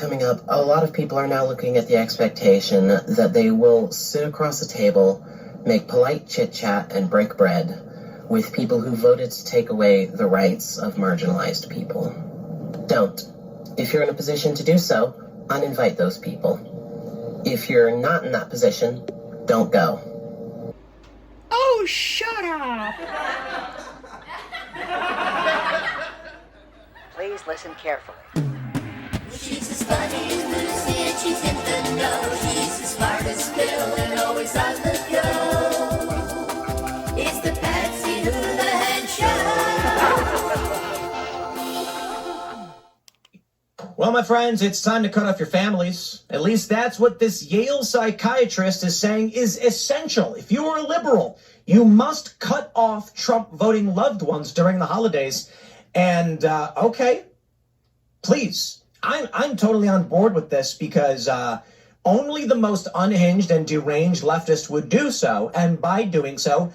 coming up, a lot of people are now looking at the expectation that they will sit across a table, make polite chit-chat, and break bread with people who voted to take away the rights of marginalized people. Don't. If you're in a position to do so, uninvite those people. If you're not in that position, don't go. Oh, shut up! Please listen carefully. She's as funny as Lucy and she's in the know. She's as smart as Phil and always on the go. It's the Patsy Hoolahan Show. Well, my friends, it's time to cut off your families. At least that's what this Yale psychiatrist is saying is essential. If you are a liberal, you must cut off Trump voting loved ones during the holidays. And, okay, please. I'm totally on board with this because only the most unhinged and deranged leftist would do so. And by doing so,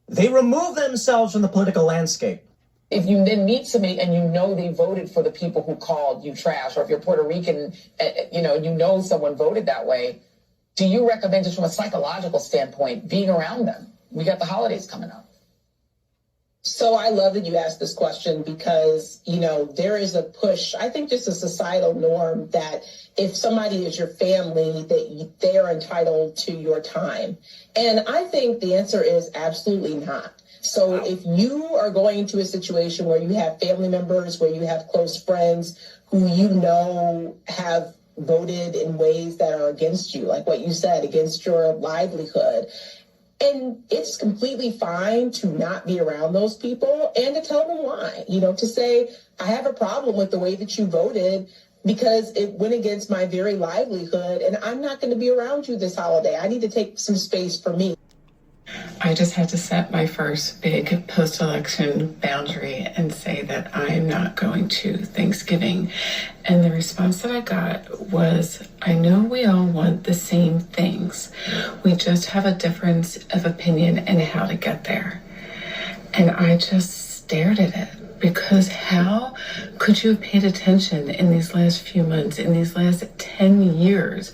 they remove themselves from the political landscape. If you then meet somebody and you know they voted for the people who called you trash, or if you're Puerto Rican, you know someone voted that way, do you recommend, just from a psychological standpoint, being around them? We got the holidays coming up. So I love that you asked this question because, there is a push, I think just a societal norm that if somebody is your family, that they are entitled to your time. And I think the answer is absolutely not. So if you are going to a situation where you have family members, where you have close friends who have voted in ways that are against you, like what you said, against your livelihood, and it's completely fine to not be around those people and to tell them why, to say, I have a problem with the way that you voted because it went against my very livelihood and I'm not going to be around you this holiday. I need to take some space for me. I just had to set my first big post-election boundary and say that I'm not going to Thanksgiving. And the response that I got was, I know we all want the same things. We just have a difference of opinion in how to get there. And I just stared at it. Because how could you have paid attention in these last few months, in these last 10 years,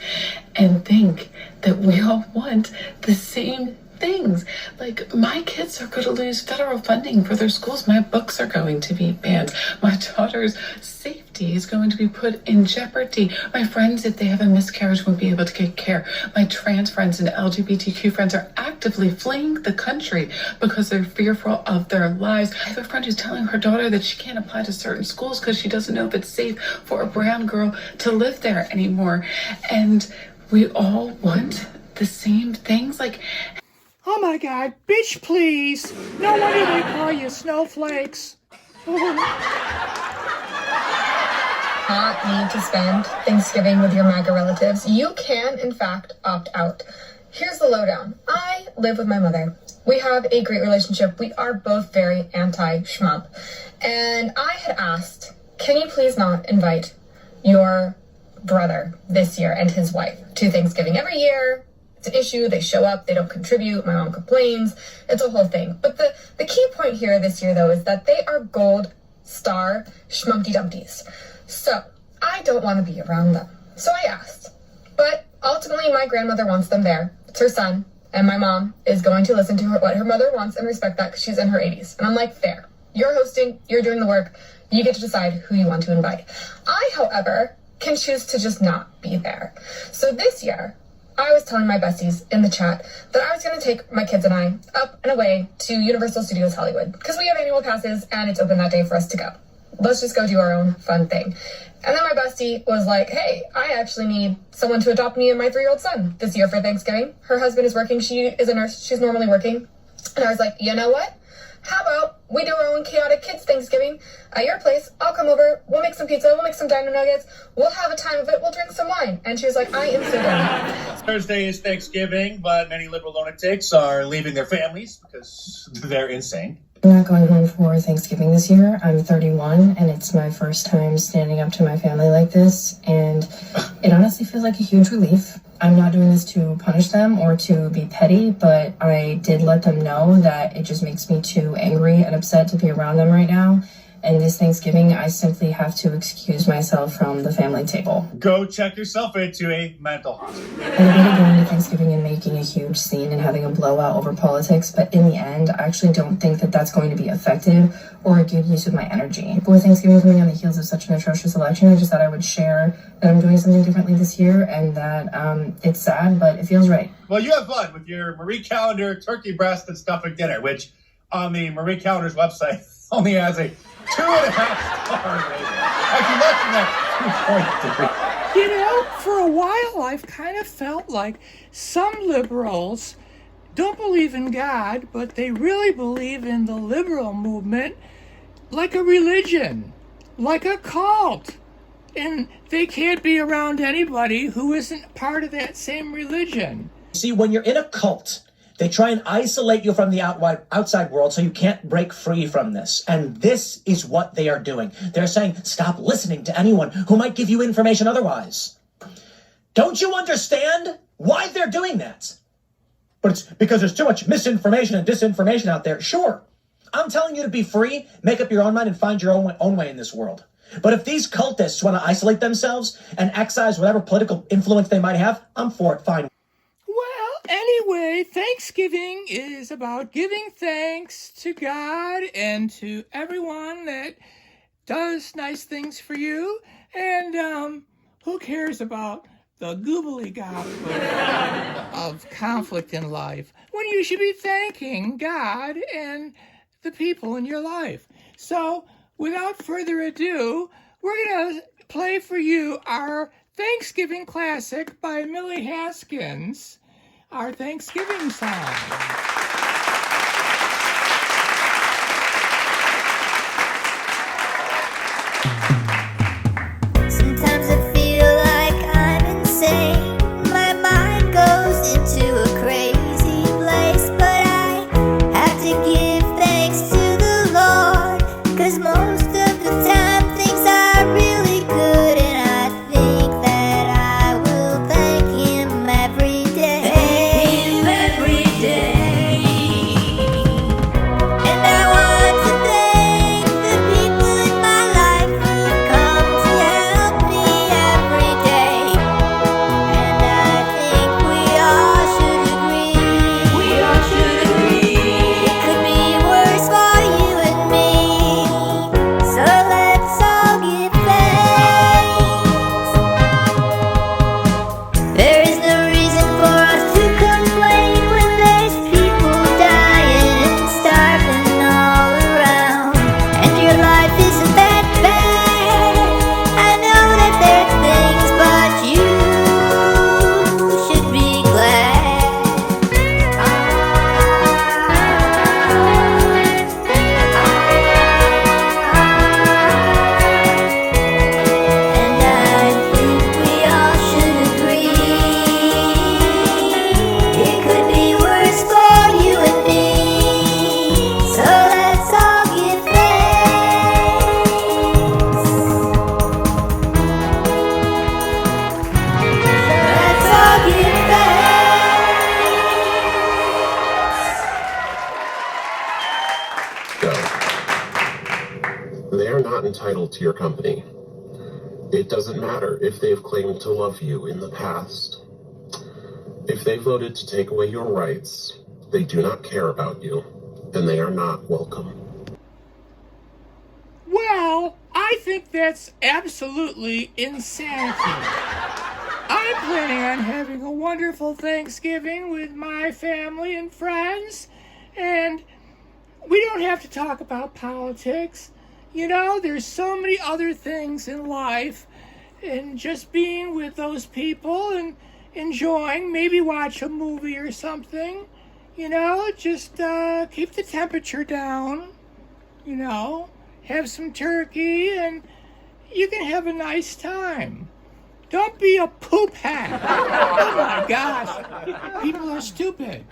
and think that we all want the same things? Like, my kids are going to lose federal funding for their schools. My books are going to be banned. My daughter's safety is going to be put in jeopardy. My friends, if they have a miscarriage, won't be able to get care. My trans friends and LGBTQ friends are actively fleeing the country because they're fearful of their lives. I have a friend who's telling her daughter that she can't apply to certain schools because she doesn't know if it's safe for a brown girl to live there anymore. And we all want the same things. Like, Oh my God, bitch, please. No wonder they call you snowflakes. Not need to spend Thanksgiving with your MAGA relatives. You can, in fact, opt out. Here's the lowdown. I live with my mother. We have a great relationship. We are both very anti-schmump. And I had asked, can you please not invite your brother this year and his wife to Thanksgiving? Every year, it's an issue. They show up. They don't contribute. My mom complains. It's a whole thing. But the key point here this year, though, is that they are gold star schmumpty dumpties. So I don't want to be around them. So I asked. But ultimately, my grandmother wants them there. It's her son. And my mom is going to listen to what her mother wants and respect that because she's in her 80s. And I'm like, fair. You're hosting. You're doing the work. You get to decide who you want to invite. I, however, can choose to just not be there. So this year, I was telling my besties in the chat that I was going to take my kids and I up and away to Universal Studios Hollywood because we have annual passes and it's open that day for us to go. Let's just go do our own fun thing. And then my bestie was like, hey, I actually need someone to adopt me and my 3-year-old son this year for Thanksgiving. Her husband is working. She is a nurse. She's normally working. And I was like, you know what? How about we do our own chaotic kids Thanksgiving at your place? I'll come over. We'll make some pizza. We'll make some dino nuggets. We'll have a time of it. We'll drink some wine. And she was like, I am so down. Thursday is Thanksgiving, but many liberal lunatics are leaving their families because they're insane. I'm not going home for Thanksgiving this year. I'm 31, and it's my first time standing up to my family like this, and it honestly feels like a huge relief. I'm not doing this to punish them or to be petty, but I did let them know that it just makes me too angry and upset to be around them right now, And this Thanksgiving, I simply have to excuse myself from the family table. Go check yourself into a mental hospital. I debated going to Thanksgiving and making a huge scene and having a blowout over politics, but in the end, I actually don't think that that's going to be effective or a good use of my energy. With Thanksgiving coming on the heels of such an atrocious election, I just thought I would share that I'm doing something differently this year and that it's sad, but it feels right. Well, you have fun with your Marie Callender turkey breast and stuffing dinner, which on the Marie Callender's website only has a 2.5-star rating. Actually, less than that, 2.3. You know, for a while I've kind of felt like some liberals don't believe in God, but they really believe in the liberal movement like a religion, like a cult. And they can't be around anybody who isn't part of that same religion. See, when you're in a cult, they try and isolate you from the outside world so you can't break free from this. And this is what they are doing. They're saying, stop listening to anyone who might give you information otherwise. Don't you understand why they're doing that? But it's because there's too much misinformation and disinformation out there. Sure, I'm telling you to be free, make up your own mind, and find your own way in this world. But if these cultists want to isolate themselves and excise whatever political influence they might have, I'm for it, fine. Anyway, Thanksgiving is about giving thanks to God and to everyone that does nice things for you. And who cares about the goobly gobbly of conflict in life when you should be thanking God and the people in your life? So, without further ado, we're going to play for you our Thanksgiving classic by Millie Haskins. Our Thanksgiving song. Sometimes I feel like I'm insane. My mind goes into a crazy place, but I have to give thanks to the Lord, 'cause most of the time things are really good, and I think that I will thank Him every day. They are not entitled to your company. It doesn't matter if they've claimed to love you in the past. If they voted to take away your rights, they do not care about you, and they are not welcome. Well, I think that's absolutely insanity. I'm planning on having a wonderful Thanksgiving with my family and friends, and we don't have to talk about politics. You know, there's so many other things in life, and just being with those people and enjoying, maybe watch a movie or something, you know, just keep the temperature down, you know, have some turkey, and you can have a nice time. Don't be a poop hat. Oh my gosh, people are stupid.